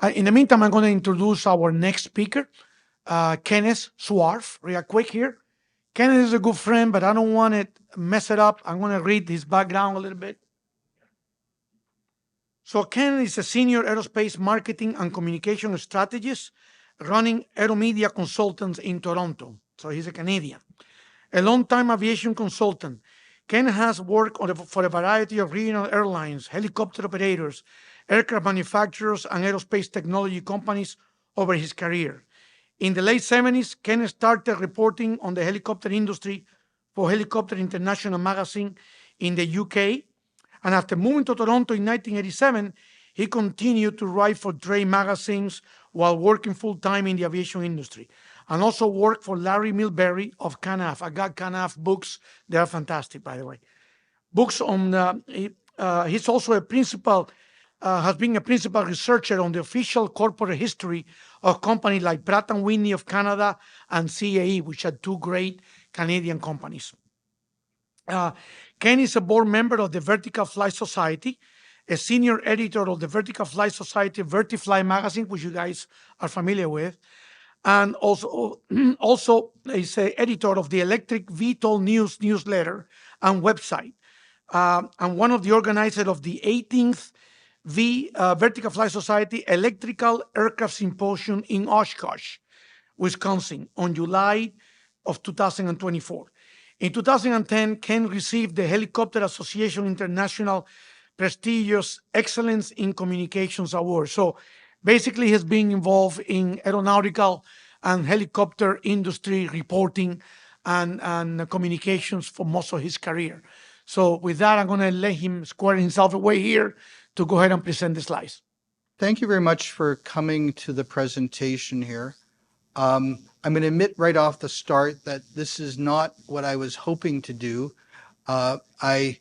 In the meantime, I'm going to introduce our next speaker, Kenneth Swartz, real quick here. Kenneth is a good friend, but I don't want to mess it up. I'm going to read his background a little bit. So Kenneth is a senior aerospace marketing and communication strategist running Aeromedia Consultants in Toronto. So he's a Canadian. A long-time aviation consultant, Ken has worked for a variety of regional airlines, helicopter operators, aircraft manufacturers, and aerospace technology companies over his career. In the late 70s, Ken started reporting on the helicopter industry for Helicopter International magazine in the UK. And after moving to Toronto in 1987, he continued to write for trade magazines while working full-time in the aviation industry, and also worked for Larry Milberry of Kenneth. I got Kenneth books. They are fantastic, by the way. Books on, he's also a principal, has been a principal researcher on the official corporate history of companies like Pratt & Whitney of Canada and CAE, which are two great Canadian companies. Ken is a board member of the Vertical Flight Society, a senior editor of the Vertical Flight Society Vertifly magazine, which you guys are familiar with, and also is an editor of the Electric VTOL newsletter and website, and one of the organizers of the 18th Vertical Flight Society Electrical Aircraft Symposium in Oshkosh, Wisconsin, on July of 2024. In 2010, Ken received the Helicopter Association International prestigious Excellence in Communications Award. So basically, he's been involved in aeronautical and helicopter industry reporting and communications for most of his career. So with that, I'm going to let him square himself away here to go ahead and present the slides. Thank you very much for coming to the presentation here. I'm going to admit right off the start that this is not what I was hoping to do. I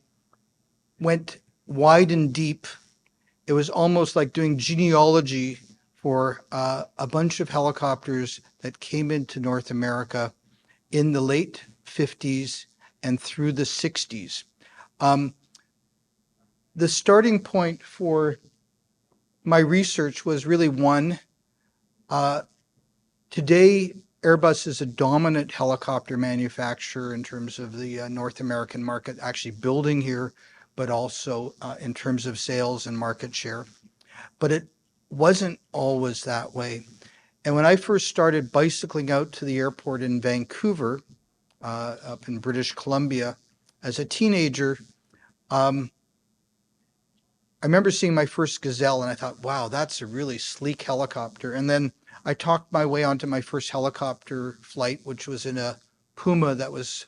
went wide and deep. It was almost like doing genealogy for a bunch of helicopters that came into North America in the late 50s and through the 60s. The starting point for my research was really one. Today, Airbus is a dominant helicopter manufacturer in terms of the North American market, actually building here, but also in terms of sales and market share. But it wasn't always that way. And when I first started bicycling out to the airport in Vancouver, up in British Columbia, as a teenager, I remember seeing my first Gazelle and I thought, wow, that's a really sleek helicopter. And then I talked my way onto my first helicopter flight, which was in a Puma that was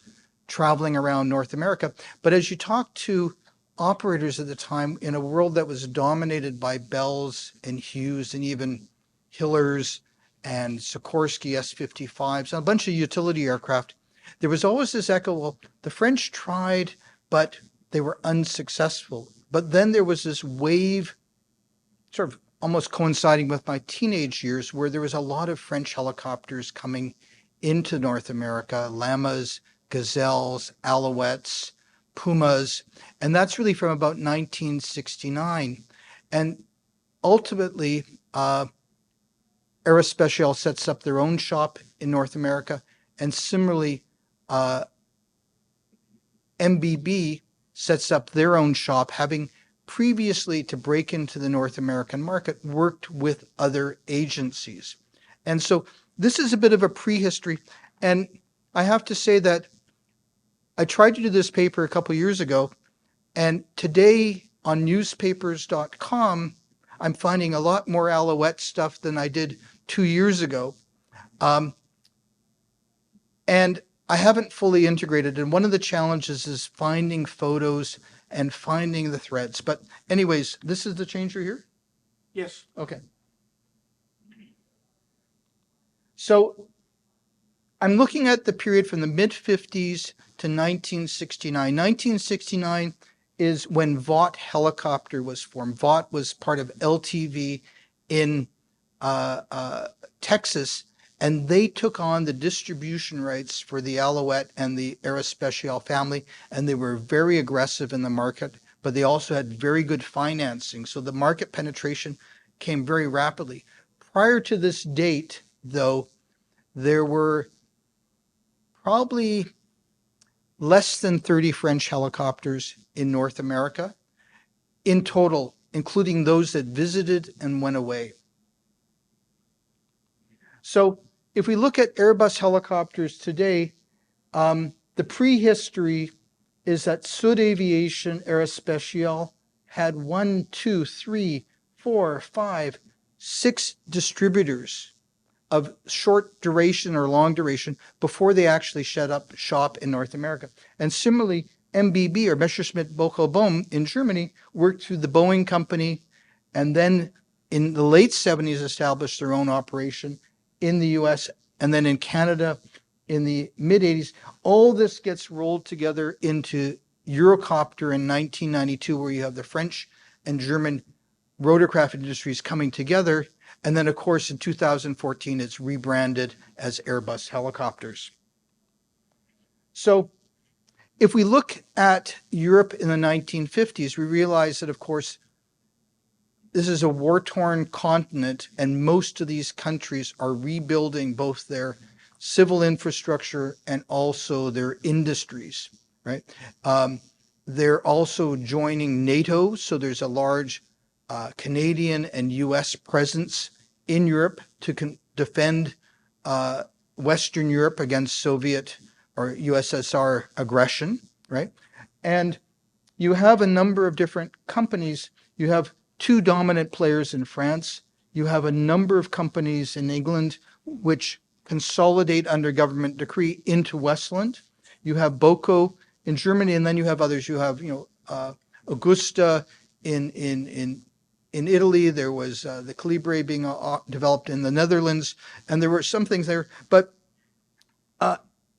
traveling around North America. But as you talk to operators at the time in a world that was dominated by Bells and Hughes and even Hillers and Sikorsky S-55s, and a bunch of utility aircraft, there was always this echo, well, the French tried, but they were unsuccessful. But then there was this wave, sort of almost coinciding with my teenage years, where there was a lot of French helicopters coming into North America, Llamas, Gazelles, Alouettes, Pumas, and that's really from about 1969. And ultimately, Aerospatiale sets up their own shop in North America, and similarly, MBB sets up their own shop, having previously, to break into the North American market, worked with other agencies. And so this is a bit of a prehistory. And I have to say that I tried to do this paper a couple years ago, and today on newspapers.com, I'm finding a lot more Alouette stuff than I did 2 years ago. And I haven't fully integrated. And one of the challenges is finding photos and finding the threads. But anyways, this is the changer here? Yes. Okay. So I'm looking at the period from the mid-50s to 1969. 1969 is when Vought Helicopter was formed. Vought was part of LTV in Texas, and they took on the distribution rights for the Alouette and the Aerospatiale family, and they were very aggressive in the market, but they also had very good financing. So the market penetration came very rapidly. Prior to this date, though, there were probably less than 30 French helicopters in North America in total, including those that visited and went away. So if we look at Airbus helicopters today, the prehistory is that Sud Aviation Aerospace had 1, 2, 3, 4, 5, 6 distributors of short duration or long duration before they actually set up shop in North America. And similarly, MBB or Messerschmitt Böchl Boehm in Germany worked through the Boeing company, and then in the late 70s established their own operation in the US, and then in Canada in the mid 80s. All this gets rolled together into Eurocopter in 1992, where you have the French and German rotorcraft industries coming together. And then, of course, in 2014, it's rebranded as Airbus helicopters. So if we look at Europe in the 1950s, we realize that, of course, this is a war-torn continent, and most of these countries are rebuilding both their civil infrastructure and also their industries, right? They're also joining NATO, so there's a large Canadian and US presence in Europe to defend Western Europe against Soviet or USSR aggression, right? And you have a number of different companies. You have 2 dominant players in France. You have a number of companies in England which consolidate under government decree into Westland. You have Boco in Germany, and then you have others. You have, Augusta in Italy. There was the Calibre being developed in the Netherlands, and there were some things there. But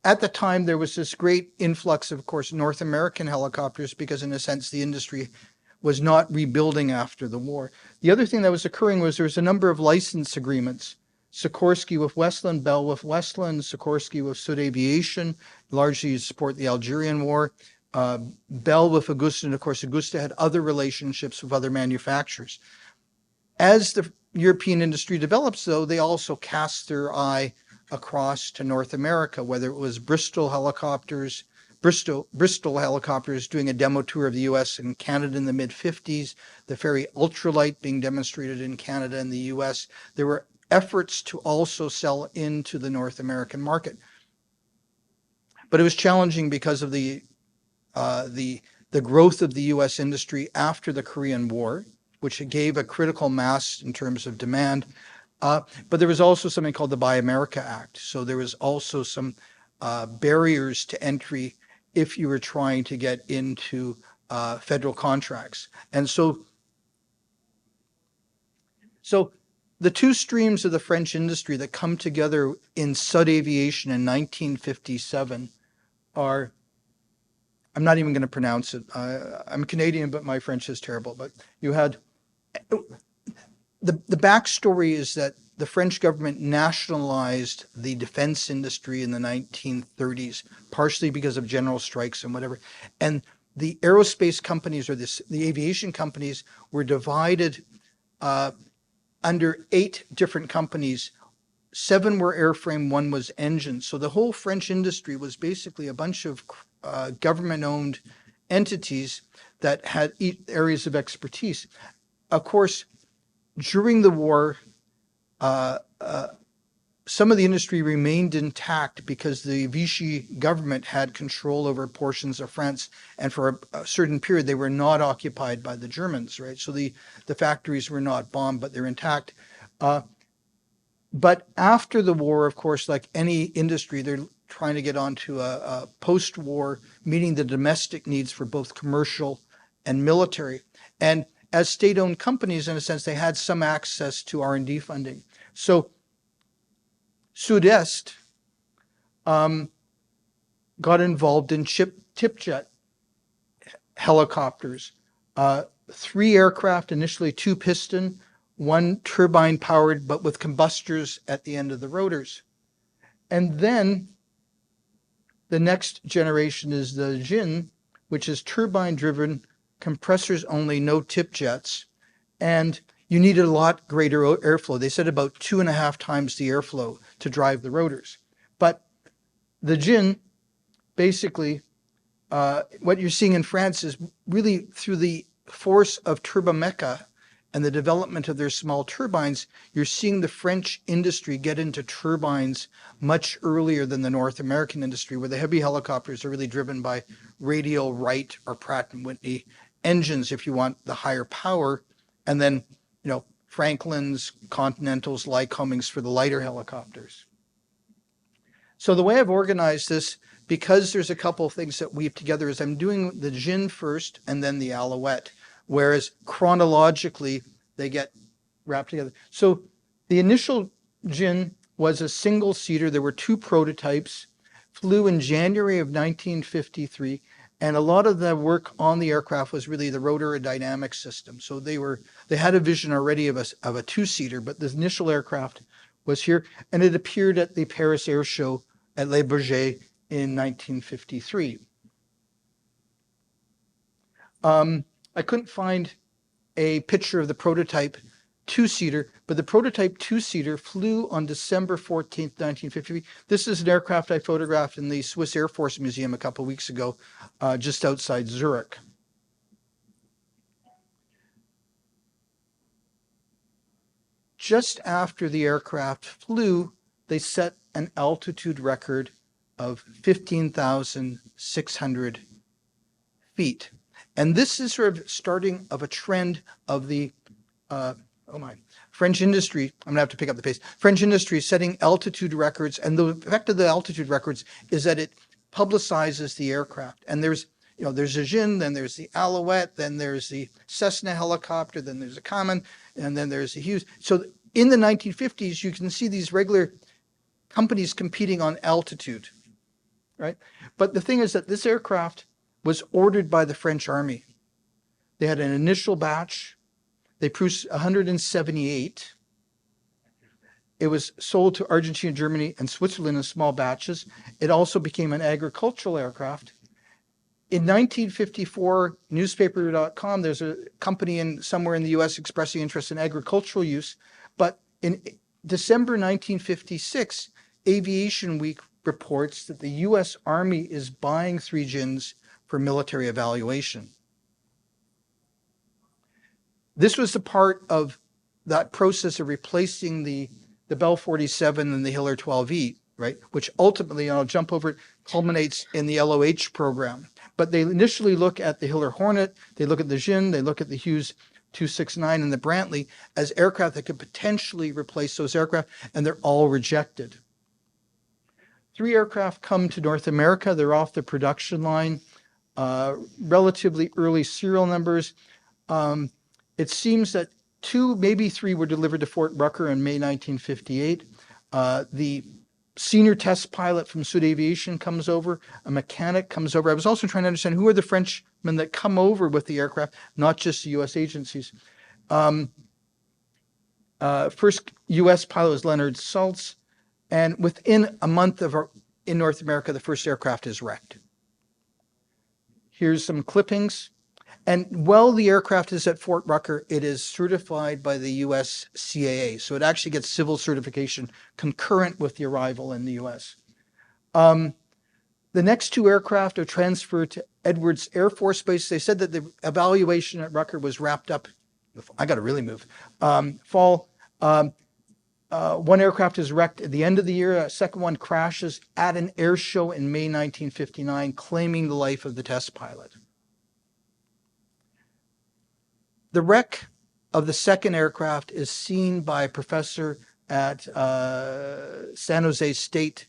at the time, there was this great influx of course, North American helicopters, because in a sense, the industry was not rebuilding after the war. The other thing that was occurring was there was a number of license agreements. Sikorsky with Westland, Bell with Westland, Sikorsky with Sud Aviation, largely to support the Algerian War. Bell with Augusta, and of course, Augusta had other relationships with other manufacturers. As the European industry develops, though, they also cast their eye across to North America, whether it was Bristol helicopters doing a demo tour of the US and Canada in the mid-50s, the Fairey Ultralight being demonstrated in Canada and the US. There were efforts to also sell into the North American market. But it was challenging because of the growth of the US industry after the Korean War, which gave a critical mass in terms of demand. But there was also something called the Buy America Act. So there was also some barriers to entry if you were trying to get into federal contracts. And so the 2 streams of the French industry that come together in Sud Aviation in 1957 are, I'm not even going to pronounce it. I'm Canadian, but my French is terrible. But you had, the backstory is that the French government nationalized the defense industry in the 1930s, partially because of general strikes and whatever. And the aerospace companies or the aviation companies were divided under 8 different companies. 7 were airframe, 1 was engine. So the whole French industry was basically a bunch of government-owned entities that had areas of expertise. Of course, during the war, some of the industry remained intact because the Vichy government had control over portions of France, and for a certain period they were not occupied by the Germans, right? So the factories were not bombed, but they're intact. But after the war, of course, like any industry, they're trying to get onto a post-war, meeting the domestic needs for both commercial and military. And as state-owned companies, in a sense, they had some access to R&D funding. So Sud-Est got involved in tipjet helicopters. 3 aircraft, initially 2 piston, 1 turbine powered, but with combustors at the end of the rotors. And then the next generation is the Jin, which is turbine driven, compressors only, no tip jets. And you needed a lot greater airflow. They said about 2.5 times the airflow to drive the rotors. But the GIN, basically, what you're seeing in France is really through the force of Turbomeca and the development of their small turbines, you're seeing the French industry get into turbines much earlier than the North American industry, where the heavy helicopters are really driven by Radial, Wright, or Pratt & Whitney engines, if you want the higher power, and then, Franklin's, Continentals, Lycomings for the lighter helicopters. So the way I've organized this, because there's a couple of things that weave together, is I'm doing the GIN first and then the Alouette, whereas chronologically they get wrapped together. So the initial GIN was a single-seater. There were 2 prototypes, flew in January of 1953, and a lot of the work on the aircraft was really the rotor aerodynamic system. So they had a vision already of a 2-seater, but the initial aircraft was here, and it appeared at the Paris Air Show at Le Bourget in 1953. I couldn't find a picture of the prototype 2-seater, but the prototype 2-seater flew on December 14th, 1953. This is an aircraft I photographed in the Swiss Air Force Museum a couple of weeks ago, just outside Zurich. Just after the aircraft flew, they set an altitude record of 15,600 feet. And this is sort of starting of a trend of the, French industry. I'm gonna have to pick up the pace. French industry setting altitude records, and the effect of the altitude records is that it publicizes the aircraft. And there's a GIN, then there's the Alouette, then there's the Cessna helicopter, then there's a Common, and then there's the Hughes. So in the 1950s, you can see these regular companies competing on altitude, right? But the thing is that this aircraft was ordered by the French Army. They had an initial batch. They produced 178. It was sold to Argentina, Germany, and Switzerland in small batches. It also became an agricultural aircraft. In 1954, newspaper.com, there's a company somewhere in the US expressing interest in agricultural use. But in December 1956, Aviation Week reports that the US Army is buying 3 GINs for military evaluation. This was the part of that process of replacing the Bell 47 and the Hiller 12E, right? Which ultimately, and I'll jump over it, culminates in the LOH program. But they initially look at the Hiller Hornet, they look at the GIN, they look at the Hughes 269 and the Brantley as aircraft that could potentially replace those aircraft, and they're all rejected. 3 aircraft come to North America. They're off the production line, relatively early serial numbers. It seems that 2, maybe 3 were delivered to Fort Rucker in May 1958. The senior test pilot from Sud Aviation comes over, a mechanic comes over. I was also trying to understand who are the Frenchmen that come over with the aircraft, not just the U.S. agencies. First U.S. pilot was Leonard Saltz, and within a month in North America, the first aircraft is wrecked. Here's some clippings. And while the aircraft is at Fort Rucker, it is certified by the US CAA. So it actually gets civil certification concurrent with the arrival in the US. The next 2 aircraft are transferred to Edwards Air Force Base. They said that the evaluation at Rucker was wrapped up. I got to really move. Fall. 1 aircraft is wrecked at the end of the year. A second one crashes at an air show in May 1959, claiming the life of the test pilot. The wreck of the second aircraft is seen by a professor at San Jose State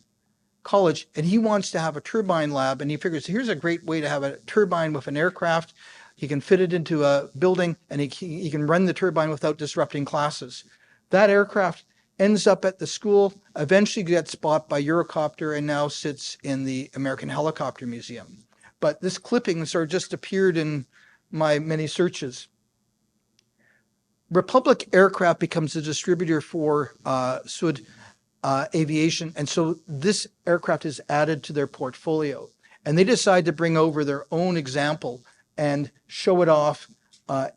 College, and he wants to have a turbine lab, and he figures here's a great way to have a turbine with an aircraft. He can fit it into a building, and he can run the turbine without disrupting classes. That aircraft ends up at the school, eventually gets bought by Eurocopter, and now sits in the American Helicopter Museum. But this clipping sort of just appeared in my many searches. Republic Aircraft becomes a distributor for Sud Aviation, and so this aircraft is added to their portfolio. And they decide to bring over their own example and show it off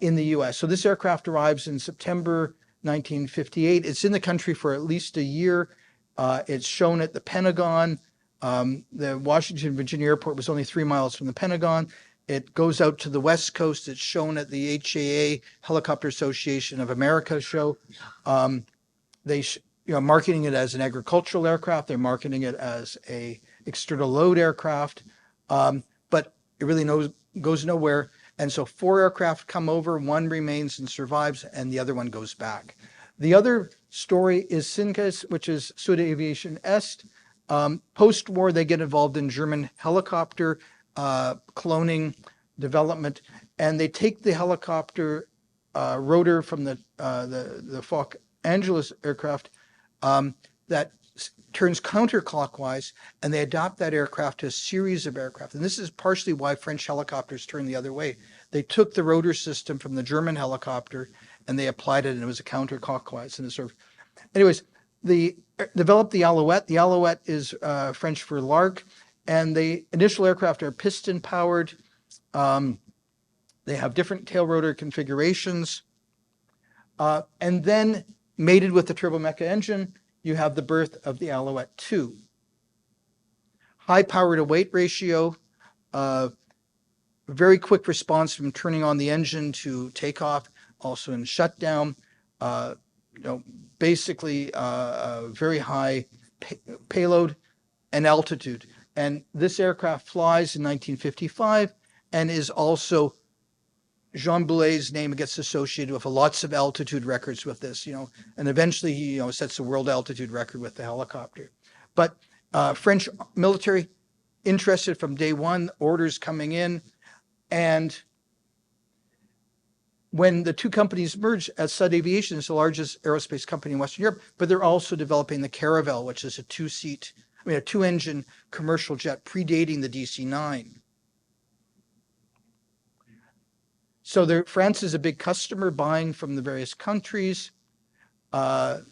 in the U.S. So this aircraft arrives in September 1958. It's in the country for at least a year. It's shown at the Pentagon. The Washington, Virginia airport was only 3 miles from the Pentagon. It goes out to the West Coast. It's shown at the HAA, Helicopter Association of America show. Marketing it as an agricultural aircraft. They're marketing it as a external load aircraft, but it really goes nowhere. And so 4 aircraft come over, 1 remains and survives, and the other one goes back. The other story is SINCAS, which is Suda Aviation Est. Post-war, they get involved in German helicopter cloning development, and they take the helicopter rotor from the Foch Angeles aircraft that turns counterclockwise, and they adopt that aircraft to a series of aircraft. And this is partially why French helicopters turn the other way. They took the rotor system from the German helicopter and they applied it, and it was a counterclockwise. And it sort of, anyways, they developed the Alouette. The Alouette is French for lark, and the initial aircraft are piston powered. They have different tail rotor configurations, and then mated with the turbomeca engine, you have the birth of the Alouette 2. High power to weight ratio, very quick response from turning on the engine to takeoff, also in shutdown. Basically very high payload and altitude. And this aircraft flies in 1955 and is also Jean Boulet's name gets associated with lots of altitude records with this, and eventually he, sets the world altitude record with the helicopter. But French military interested from day one, orders coming in, and when the two companies merged, SUD Aviation is the largest aerospace company in Western Europe, but they're also developing the Caravelle, which is a 2-engine commercial jet predating the DC-9. So France is a big customer buying from the various countries. The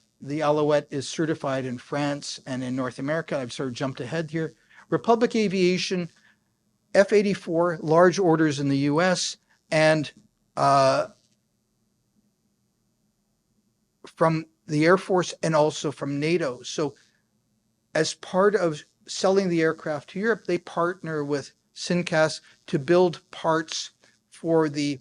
Alouette is certified in France and in North America. I've sort of jumped ahead here. Republic Aviation, F-84, large orders in the US, and from the Air Force and also from NATO. So as part of selling the aircraft to Europe, they partner with SINCAS to build parts for the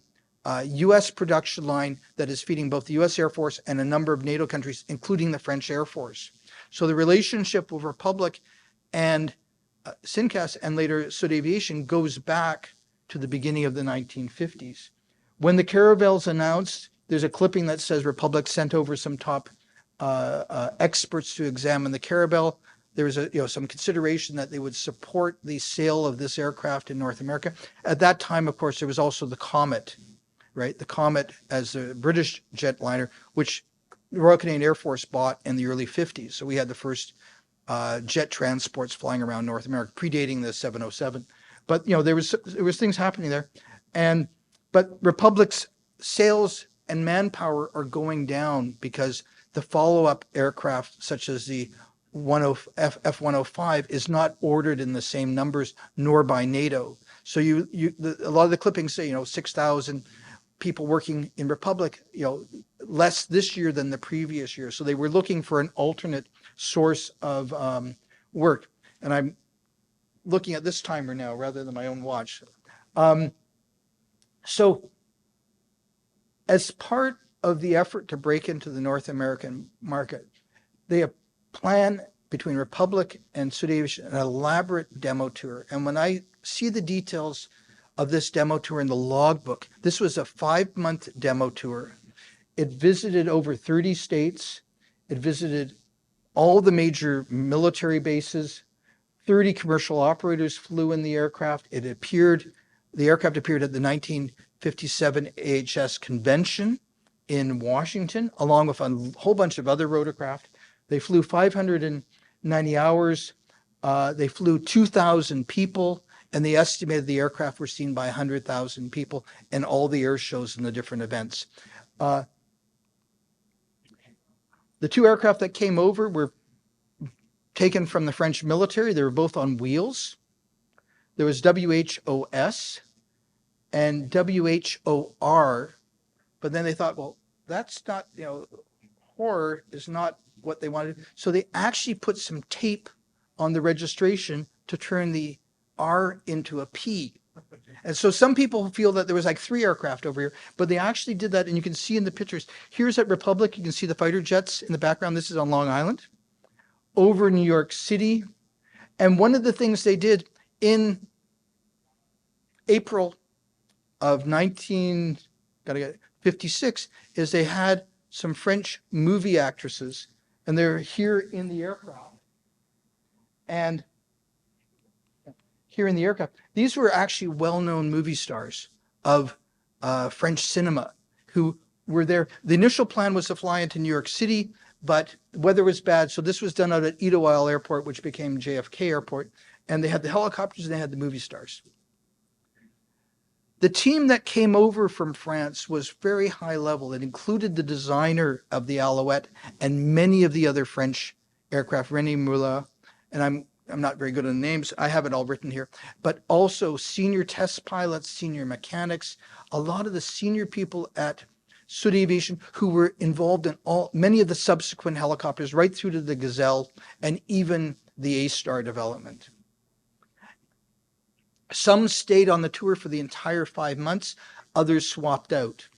U.S. production line that is feeding both the U.S. Air Force and a number of NATO countries, including the French Air Force. So the relationship with Republic and SINCAS and later SUD Aviation goes back to the beginning of the 1950s. When the Caravelle's announced, there's a clipping that says Republic sent over some top experts to examine the Caravelle. There was some consideration that they would support the sale of this aircraft in North America. At that time, of course, there was also the Comet, right? The Comet as a British jetliner, which the Royal Canadian Air Force bought in the early 50s. So we had the first jet transports flying around North America, predating the 707. But there was things happening there, but Republic's sales and manpower are going down because the follow-up aircraft, such as the F-105, is not ordered in the same numbers, nor by NATO. So a lot of the clippings say 6,000 people working in Republic, less this year than the previous year. So they were looking for an alternate source of work. And I'm looking at this timer now rather than my own watch. So as part of the effort to break into the North American market, they plan between Republic and SUD Aviation an elaborate demo tour. And when I see the details of this demo tour in the logbook, this was a 5-month demo tour. It visited over 30 states. It visited all the major military bases. 30 commercial operators flew in the aircraft. The aircraft appeared at the 1957 AHS convention in Washington, along with a whole bunch of other rotorcraft. They flew 590 hours. They flew 2,000 people, and they estimated the aircraft were seen by 100,000 people in all the air shows and the different events. The 2 aircraft that came over were taken from the French military. They were both on wheels. There was WHOS, and WHOR, but then they thought, well, that's not, horror is not what they wanted. So they actually put some tape on the registration to turn the R into a P. And so some people feel that there was like 3 aircraft over here, but they actually did that. And you can see in the pictures, here's at Republic, you can see the fighter jets in the background. This is on Long Island, over New York City. And one of the things they did in April of 1956 is they had some French movie actresses, and they're here in the aircraft. And here in the aircraft, these were actually well-known movie stars of French cinema who were there. The initial plan was to fly into New York City, but the weather was bad. So this was done out at Idlewild Airport, which became JFK Airport. And they had the helicopters and they had the movie stars. The team that came over from France was very high level. It included the designer of the Alouette and many of the other French aircraft, René Moulin, and I'm not very good on names. I have it all written here, but also senior test pilots, senior mechanics, a lot of the senior people at Sud Aviation who were involved in many of the subsequent helicopters, right through to the Gazelle and even the A-Star development. Some stayed on the tour for the entire 5 months. Others swapped out.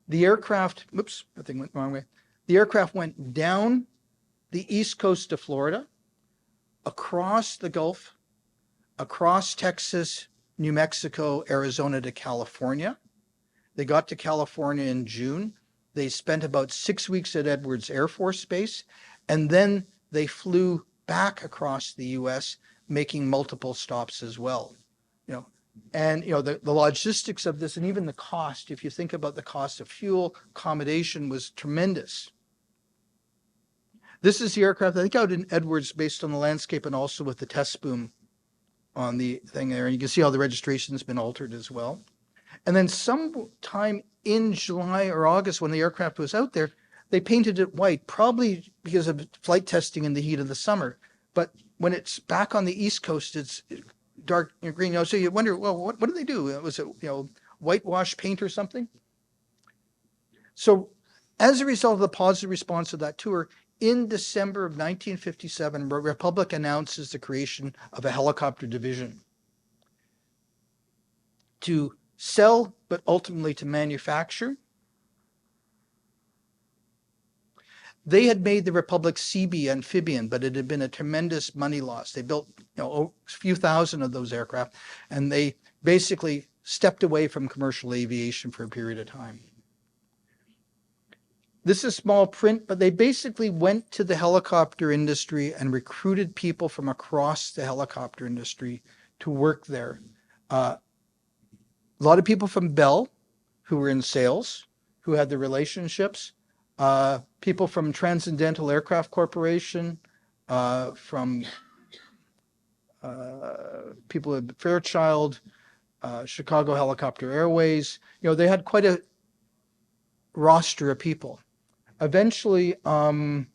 The aircraft, oops, that thing went the wrong way. The aircraft went down the east coast of Florida, across the Gulf, across Texas, New Mexico, Arizona to California. They got to California in June. They spent about 6 weeks at Edwards Air Force Base, and then they flew back across the U.S., making multiple stops as well. And the logistics of this and even the cost, if you think about the cost of fuel, accommodation was tremendous. This is the aircraft, I think, out in Edwards based on the landscape and also with the test boom on the thing there. And you can see how the registration's been altered as well. And then sometime in July or August when the aircraft was out there, they painted it white, probably because of flight testing in the heat of the summer. But when it's back on the East Coast, it's dark green. So you wonder, well, what did they do? Was it, whitewash paint or something? So as a result of the positive response of that tour, in December of 1957, Republic announces the creation of a helicopter division to sell, but ultimately to manufacture. They had made the Republic CB amphibian, but it had been a tremendous money loss. They built a few thousand of those aircraft, and they basically stepped away from commercial aviation for a period of time. This is small print, but they basically went to the helicopter industry and recruited people from across the helicopter industry to work there. A lot of people from Bell who were in sales, who had the relationships, people from Transcendental Aircraft Corporation, from people at Fairchild, Chicago Helicopter Airways. They had quite a roster of people. Eventually, Bill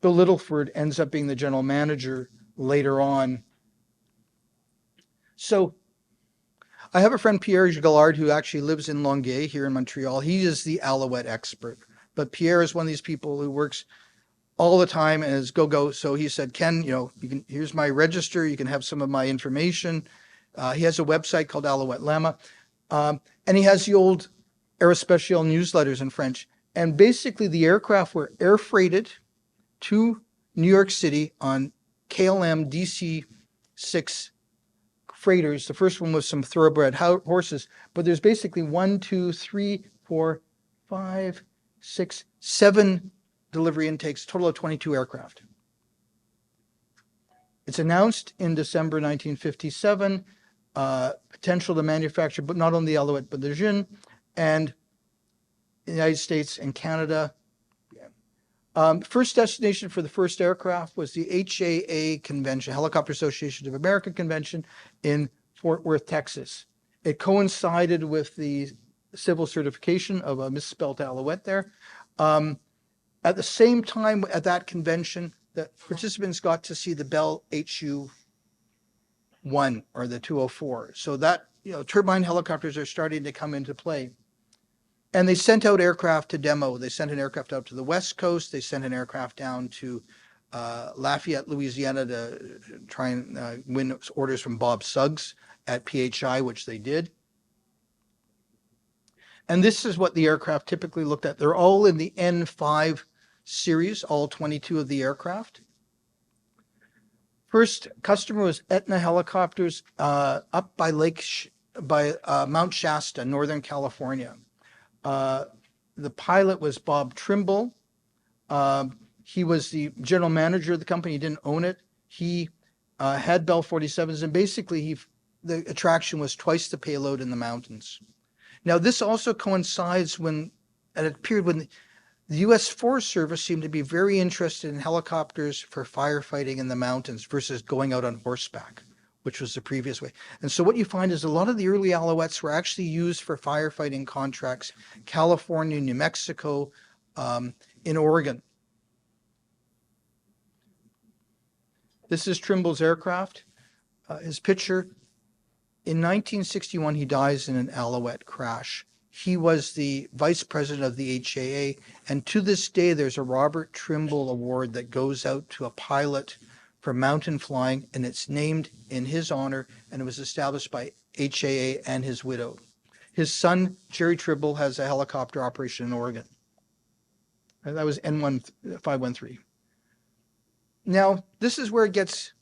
Littleford ends up being the general manager later on. So I have a friend, Pierre Gillard, who actually lives in Longueuil here in Montreal. He is the Alouette expert. But Pierre is one of these people who works all the time and is go. So he said, Ken, here's my register. You can have some of my information. He has a website called Alouette Lama. And he has the old Aerospace newsletters in French. And basically the aircraft were air freighted to New York City on KLM DC-6 freighters. The first one was some thoroughbred horses, but there's basically 1, 2, 3, 4, 5, 6, 7 delivery intakes, total of 22 aircraft. It's announced in December 1957, potential to manufacture, but not only the Alouette, but the Jeune, and the United States and Canada. First destination for the first aircraft was the HAA convention, Helicopter Association of America convention in Fort Worth, Texas. It coincided with the civil certification of a misspelled Alouette there. At the same time at that convention, the participants got to see the Bell HU-1 or the 204. So that turbine helicopters are starting to come into play. And they sent out aircraft to demo. They sent an aircraft out to the West Coast. They sent an aircraft down to Lafayette, Louisiana to try and win orders from Bob Suggs at PHI, which they did. And this is what the aircraft typically looked at. They're all in the N5 series, all 22 of the aircraft. First customer was Aetna Helicopters up by Mount Shasta, Northern California. The pilot was Bob Trimble. He was the general manager of the company. He didn't own it. He had Bell 47s, and basically the attraction was twice the payload in the mountains. Now, this also coincides at a period when the U.S. Forest Service seemed to be very interested in helicopters for firefighting in the mountains versus going out on horseback, which was the previous way. And so what you find is a lot of the early Alouettes were actually used for firefighting contracts, California, New Mexico, in Oregon. This is Trimble's aircraft. His picture. In 1961, he dies in an Alouette crash. He was the vice president of the HAA, and to this day, there's a Robert Trimble Award that goes out to a pilot for mountain flying, and it's named in his honor, and it was established by HAA and his widow. His son, Jerry Trimble, has a helicopter operation in Oregon. And that was N513. Now, this is where it gets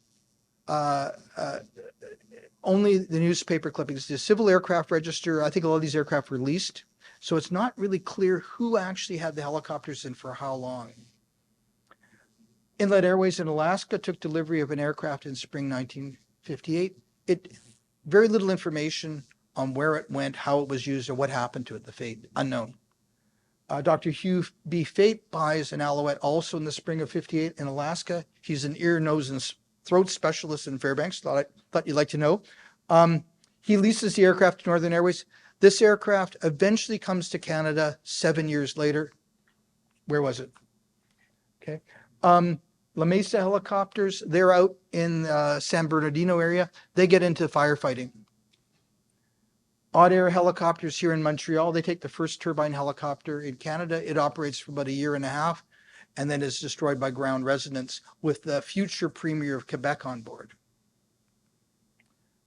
only the newspaper clippings. The Civil Aircraft Register, I think a lot of these aircraft were leased, so it's not really clear who actually had the helicopters and for how long. Inlet Airways in Alaska took delivery of an aircraft in spring 1958. Very little information on where it went, how it was used, or what happened to it, the fate, unknown. Dr. Hugh B. Fate buys an Alouette also in the spring of 58 in Alaska. He's an ear, nose, and throat specialist in Fairbanks. Thought you'd like to know. He leases the aircraft to Northern Airways. This aircraft eventually comes to Canada 7 years later. Where was it? Okay. La Mesa Helicopters, they're out in San Bernardino area. They get into firefighting. Odd Air Helicopters here in Montreal, they take the first turbine helicopter in Canada. It operates for about a year and a half and then is destroyed by ground resonance with the future Premier of Quebec on board.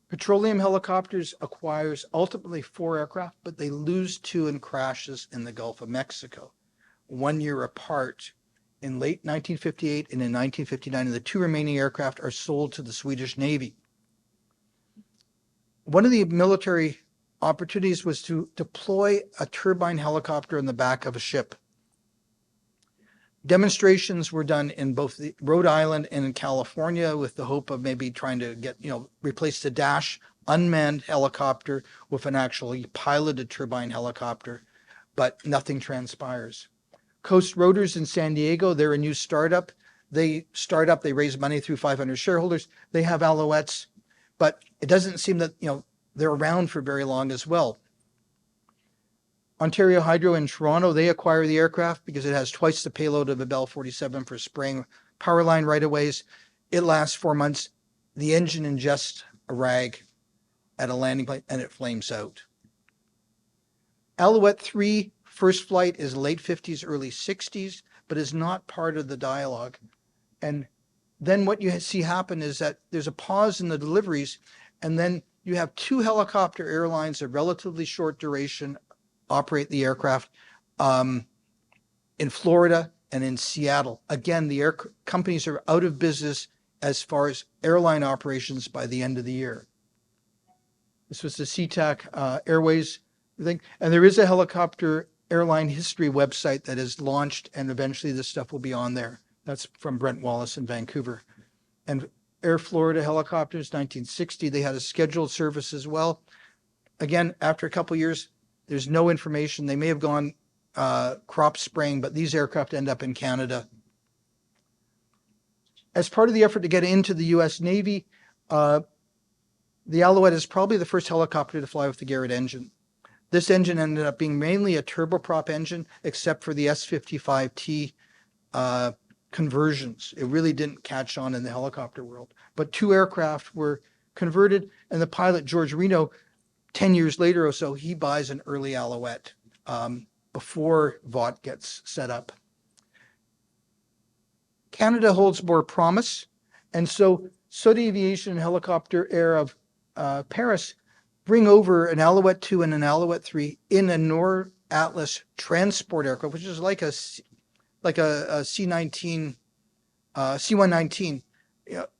Petroleum Helicopters acquires ultimately 4 aircraft, but they lose 2 in crashes in the Gulf of Mexico, 1 year apart in late 1958 and in 1959, and the 2 remaining aircraft are sold to the Swedish Navy. One of the military opportunities was to deploy a turbine helicopter in the back of a ship. Demonstrations were done in both Rhode Island and in California with the hope of maybe trying to get, replace the Dash unmanned helicopter with an actually piloted turbine helicopter, but nothing transpires. Coast Rotors in San Diego, they're a new startup. They raise money through 500 shareholders. They have Alouettes, but it doesn't seem that, they're around for very long as well. Ontario Hydro in Toronto, they acquire the aircraft because it has twice the payload of a Bell 47 for spraying power line right-of-ways. It lasts 4 months. The engine ingests a rag at a landing plate and it flames out. Alouette 3 first flight is late 50s, early 60s, but is not part of the dialogue. And then what you see happen is that there's a pause in the deliveries, and then you have 2 helicopter airlines of relatively short duration operate the aircraft in Florida and in Seattle. Again, the air companies are out of business as far as airline operations by the end of the year. This was the SeaTac Airways thing. And there is a helicopter airline history website that is launched, and eventually this stuff will be on there. That's from Brent Wallace in Vancouver. And Air Florida Helicopters, 1960, they had a scheduled service as well. Again, after a couple of years, there's no information. They may have gone crop spraying, but these aircraft end up in Canada. As part of the effort to get into the U.S. Navy, the Alouette is probably the first helicopter to fly with the Garrett engine. This engine ended up being mainly a turboprop engine, except for the S-55T conversions. It really didn't catch on in the helicopter world. But 2 aircraft were converted, and the pilot, George Reno, 10 years later or so, he buys an early Alouette before VOT gets set up. Canada holds more promise, and so the Aviation and Helicopter Air of Paris bring over an Alouette 2 and an Alouette 3 in a Nord Atlas transport aircraft, which is like a C-19, C-119,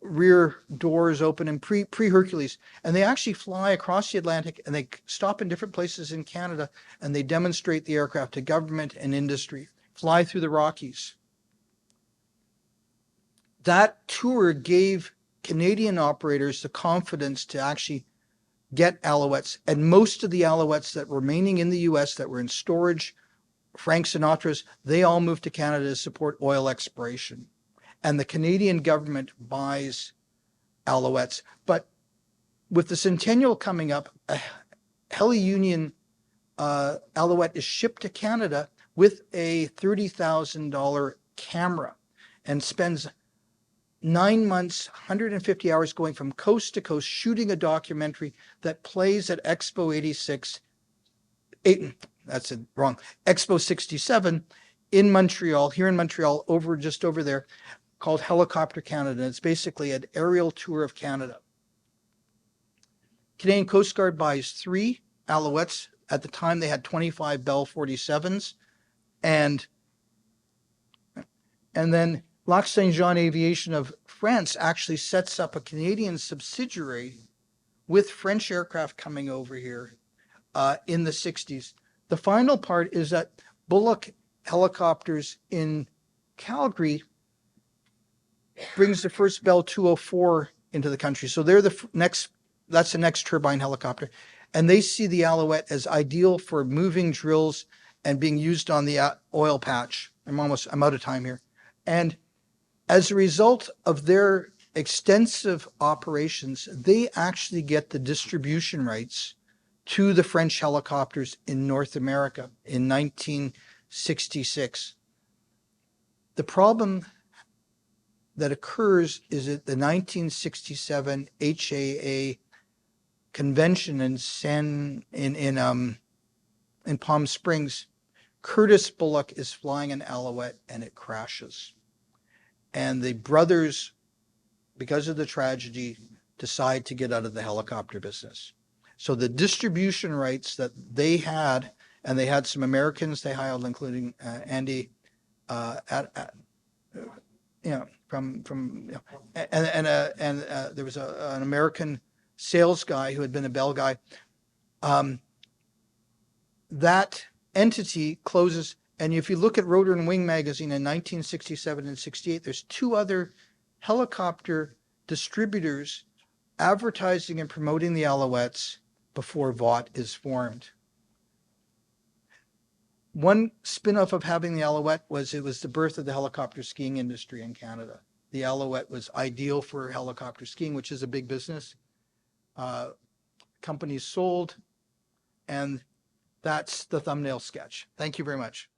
rear doors open and pre-Hercules. And they actually fly across the Atlantic, and they stop in different places in Canada, and they demonstrate the aircraft to government and industry, fly through the Rockies. That tour gave Canadian operators the confidence to actually get Alouettes. And most of the Alouettes that were remaining in the US that were in storage, Frank Sinatra's, they all moved to Canada to support oil exploration. And the Canadian government buys Alouettes. But with the centennial coming up, a Heli Union Alouette is shipped to Canada with a $30,000 camera and spends 9 months, 150 hours going from coast to coast, shooting a documentary that plays at Expo 67 in Montreal, here in Montreal, just over there, called Helicopter Canada. It's basically an aerial tour of Canada. Canadian Coast Guard buys 3 Alouettes. At the time, they had 25 Bell 47s. And then Lac Saint-Jean Aviation of France actually sets up a Canadian subsidiary with French aircraft coming over here in the 60s. The final part is that Bullock Helicopters in Calgary brings the first Bell 204 into the country. So they're that's the next turbine helicopter. And they see the Alouette as ideal for moving drills and being used on the oil patch. I'm out of time here. And as a result of their extensive operations, they actually get the distribution rights to the French helicopters in North America in 1966. The problem that occurs is at the 1967 HAA convention in Palm Springs. Curtis Bullock is flying an Alouette and it crashes. And the brothers, because of the tragedy, decide to get out of the helicopter business. So the distribution rights that they had, and they had some Americans they hired, including Andy, there was an American sales guy who had been a Bell guy. That entity closes. And if you look at Rotor and Wing magazine in 1967 and 68, there's 2 other helicopter distributors advertising and promoting the Alouettes before VOT is formed. One spin-off of having the Alouette was the birth of the helicopter skiing industry in Canada. The Alouette was ideal for helicopter skiing, which is a big business. Companies sold, and that's the thumbnail sketch. Thank you very much.